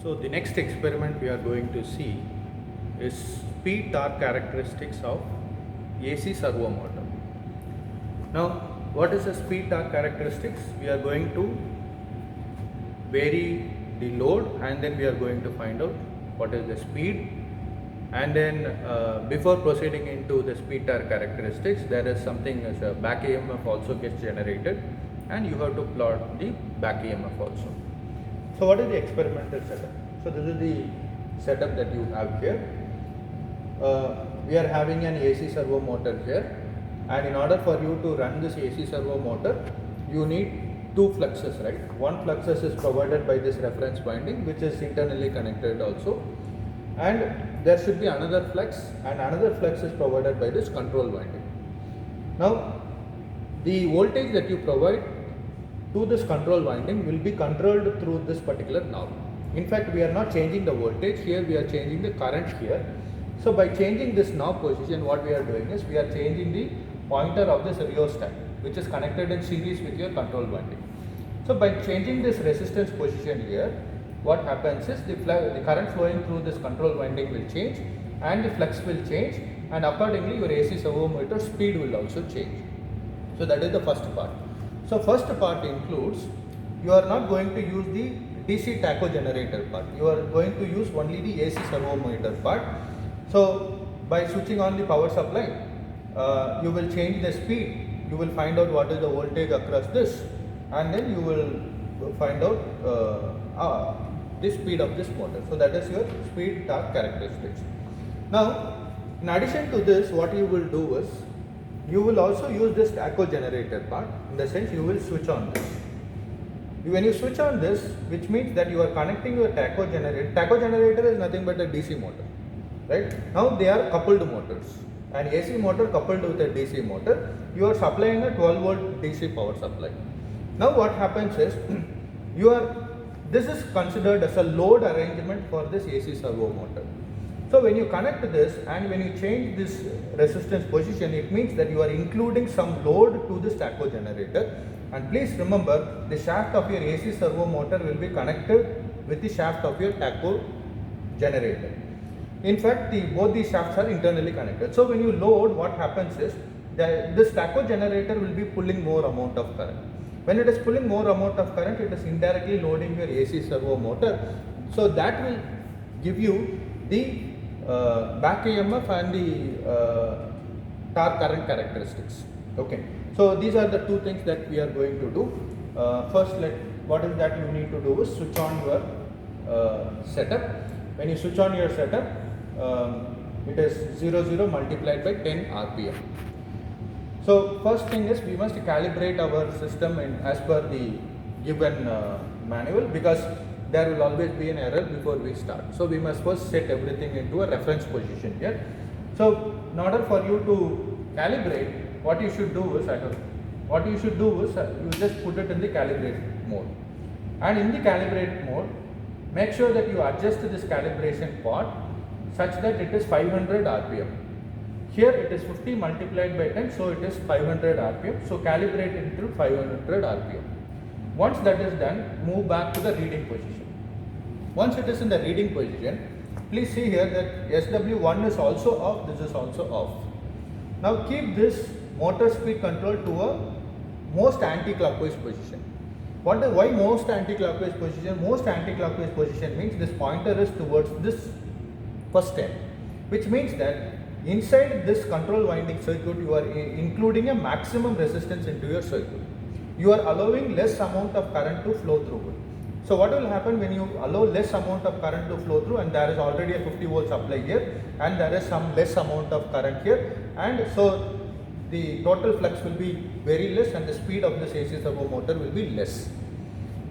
So the next experiment we are going to see is speed torque characteristics of AC servo motor. Now what is the speed torque characteristics? We are going to vary the load and then we are going to find out what is the speed, and then before proceeding into the speed torque characteristics, there is something as a back EMF also gets generated and you have to plot the back EMF also. So what is the experimental setup? So this is the setup that you have here. We are having an AC servo motor here, and in order for you to run this AC servo motor, you need two fluxes, right? One fluxes is provided by this reference winding, which is internally connected also, and there should be another flux, and another flux is provided by this control winding. Now the voltage that you provide to this control winding will be controlled through this particular knob. In fact, we are not changing the voltage here, we are changing the current here. So by changing this knob position, what we are doing is we are changing the pointer of this rheostat, which is connected in series with your control winding. So by changing this resistance position here, what happens is the current flowing through this control winding will change and the flux will change, and accordingly your AC servo motor speed will also change. So that is the first part. So first part includes, you are not going to use the DC tacho generator part, you are going to use only the AC servo motor part. So by switching on the power supply, you will change the speed, you will find out what is the voltage across this, and then you will find out the speed of this motor. So that is your speed torque characteristics. Now in addition to this, what you will do is you will also use this tacho generator part, in the sense you will switch on this. When you switch on this, which means that you are connecting your tacho generator. Tacho generator is nothing but a DC motor, right? Now they are coupled motors. An AC motor coupled with a DC motor, you are supplying a 12 volt DC power supply. Now what happens is, this is considered as a load arrangement for this AC servo motor. So when you connect this and when you change this resistance position, it means that you are including some load to this tacho generator. And please remember, the shaft of your AC servo motor will be connected with the shaft of your tacho generator. In fact, both these shafts are internally connected. So when you load, what happens is that this tacho generator will be pulling more amount of current. When it is pulling more amount of current, it is indirectly loading your AC servo motor. So that will give you the back EMF and the torque current characteristics. Okay. So these are the two things that we are going to do. First, what is that you need to do is switch on your setup. When you switch on your setup, it is 00 multiplied by 10 RPM. So first thing is we must calibrate our system as per the given manual, because there will always be an error before we start. So we must first set everything into a reference position here. So in order for you to calibrate, what you should do is you just put it in the calibrate mode. And in the calibrate mode, make sure that you adjust this calibration part such that it is 500 RPM. Here it is 50 multiplied by 10, so it is 500 RPM. So calibrate it into 500 RPM. Once that is done, move back to the reading position. Once it is in the reading position, please see here that SW1 is also off, this is also off. Now keep this motor speed control to a most anti-clockwise position. Why most anti-clockwise position? Most anti-clockwise position means this pointer is towards this first step, which means that inside this control winding circuit, you are including a maximum resistance into your circuit. You are allowing less amount of current to flow through it. So what will happen when you allow less amount of current to flow through, and there is already a 50 volt supply here, and there is some less amount of current here, and so the total flux will be very less and the speed of this AC servo motor will be less.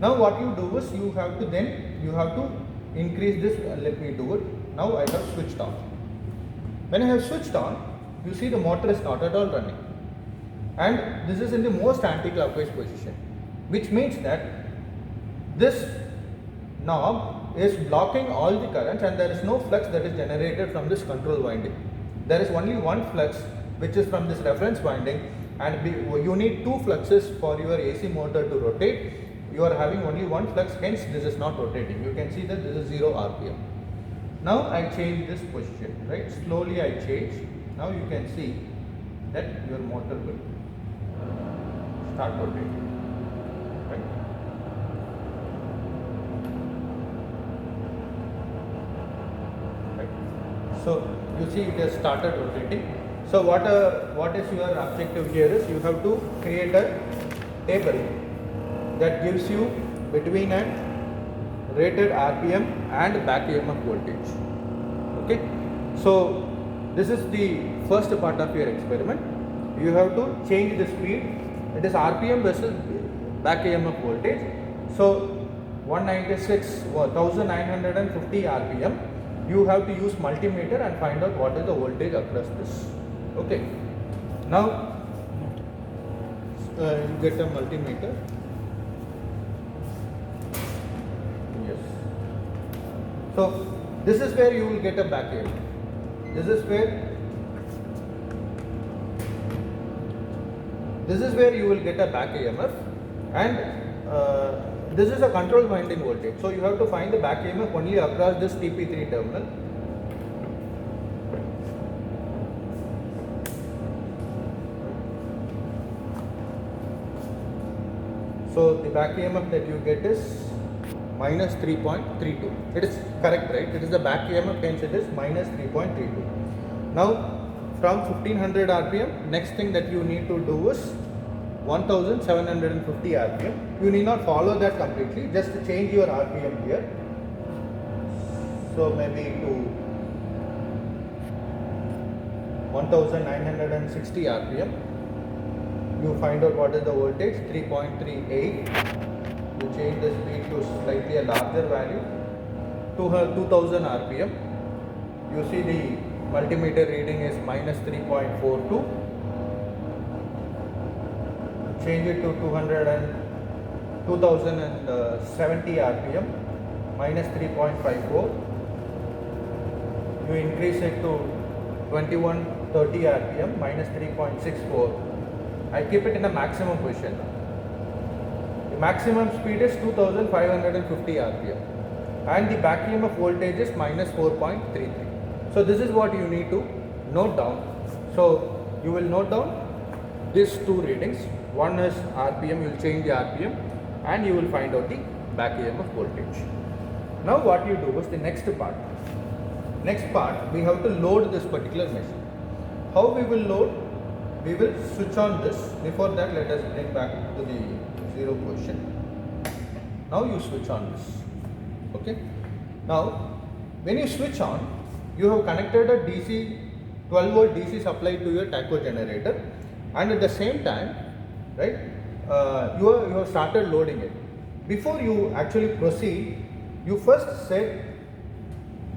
Now what you do is you have to increase this. Let me do it. Now I have switched on. When I have switched on, you see the motor is not at all running, and this is in the most anti-clockwise position, which means that this knob is blocking all the currents and there is no flux that is generated from this control winding. There is only one flux, which is from this reference winding, and you need two fluxes for your AC motor to rotate. you are having only one flux, hence this is not rotating. You can see that this is 0 RPM. Now I change this position, right? Slowly I change. Now you can see that your motor will start rotating, right? So you see it has started rotating. So what is your objective here is you have to create a table that gives you between a rated RPM and back EMF voltage. Okay, so this is the first part of your experiment. You have to change the speed. It is RPM versus back EMF voltage. So 1950 RPM. You have to use multimeter and find out what is the voltage across this. Okay. Now you get a multimeter. Yes. So this is where you will get a back EMF. This is where you will get a back EMF, and this is a control winding voltage. So you have to find the back EMF only across this TP3 terminal. So the back EMF that you get is minus 3.32. It is correct, right? It is the back EMF, hence it is minus 3.32. Now from 1500 RPM, next thing that you need to do is 1750 RPM. You need not follow that completely, just change your RPM here. So maybe to 1960 RPM. You find out what is the voltage, 3.38. You change the speed to slightly a larger value, to 2000 RPM. You see the multimeter reading is minus 3.42. Change it to 2070 RPM, minus 3.54. You increase it to 2130 RPM, minus 3.64. I keep it in a maximum position. The maximum speed is 2550 RPM and the back EMF voltage is minus 4.33. So this is what you need to note down. So you will note down these two readings. One is RPM, you will change the RPM and you will find out the back EMF voltage. Now what you do is the next part. Next part, we have to load this particular machine. How we will load? We will switch on this. Before that, let us bring back to the zero position. Now you switch on this. Okay. Now, when you switch on, you have connected a DC 12 volt DC supply to your tacho generator, and at the same time, right, you have started loading it. Before you actually proceed, you first set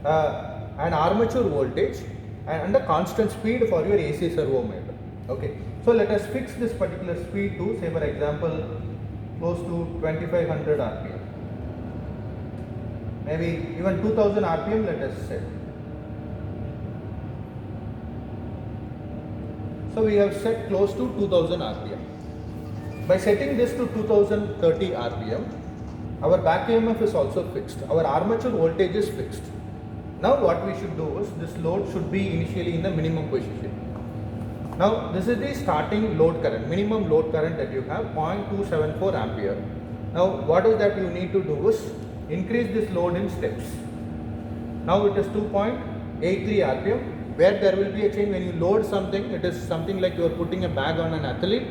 an armature voltage and a constant speed for your AC servo motor. Okay, so let us fix this particular speed to, say for example, close to 2500 RPM. Maybe even 2000 RPM let us set. So we have set close to 2000 RPM. By setting this to 2030 RPM, our back EMF is also fixed. Our armature voltage is fixed. Now what we should do is, this load should be initially in the minimum position. Now this is the starting load current, minimum load current that you have, 0.274 ampere. Now what is that you need to do is increase this load in steps. Now it is 2.83 RPM, where there will be a change when you load something. It is something like you are putting a bag on an athlete.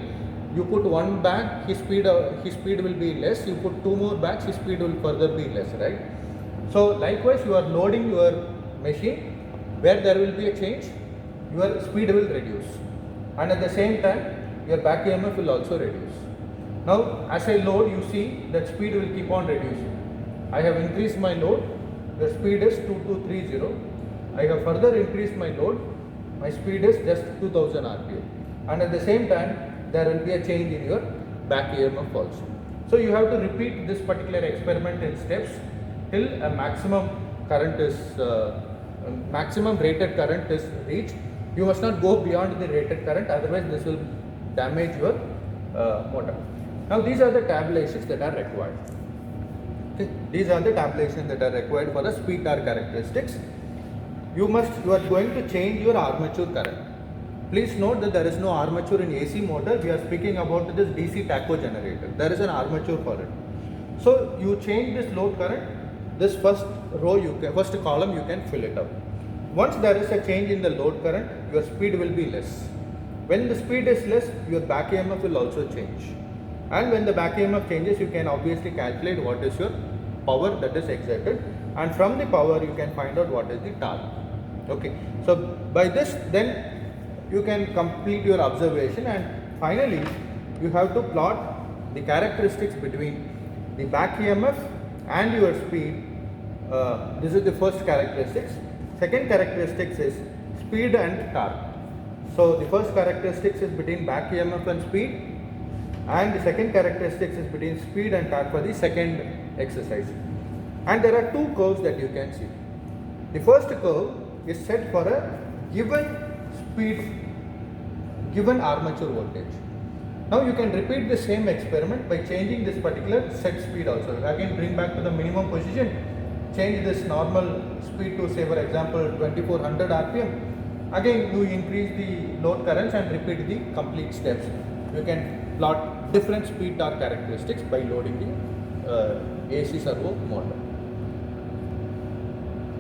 You put one bag, his speed will be less. You put two more bags, his speed will further be less, right? So likewise, you are loading your machine, where there will be a change, your speed will reduce, and at the same time your back EMF will also reduce. Now as I load, you see that speed will keep on reducing. I have increased my load, the speed is 2230. I have further increased my load, my speed is just 2000 RPM, and at the same time there will be a change in your back EMF also. So you have to repeat this particular experiment in steps till a maximum current is maximum rated current is reached. You must not go beyond the rated current, otherwise this will damage your motor. Now these are the tabulations that are required. Okay. These are the tabulations that are required for the speed torque characteristics. You are going to change your armature current. Please note that there is no armature in AC motor. We are speaking about this DC tacho generator. There is an armature for it. So you change this load current. This first column you can fill it up. Once there is a change in the load current, your speed will be less. When the speed is less, your back EMF will also change. And when the back EMF changes, you can obviously calculate what is your power that is exerted, and from the power you can find out what is the torque. Okay, so by this then you can complete your observation, and finally you have to plot the characteristics between the back EMF and your speed. This is the first characteristics. Second characteristics is speed and torque. So the first characteristics is between back EMF and speed, and the second characteristics is between speed and torque for the second exercise. And there are two curves that you can see. The first curve is set for a given speed, given armature voltage. Now you can repeat the same experiment by changing this particular set speed also. Again, bring back to the minimum position, change this normal speed to, say for example 2400 rpm. Again you increase the load currents and repeat the complete steps. You can plot different speed torque characteristics by loading the AC servo motor.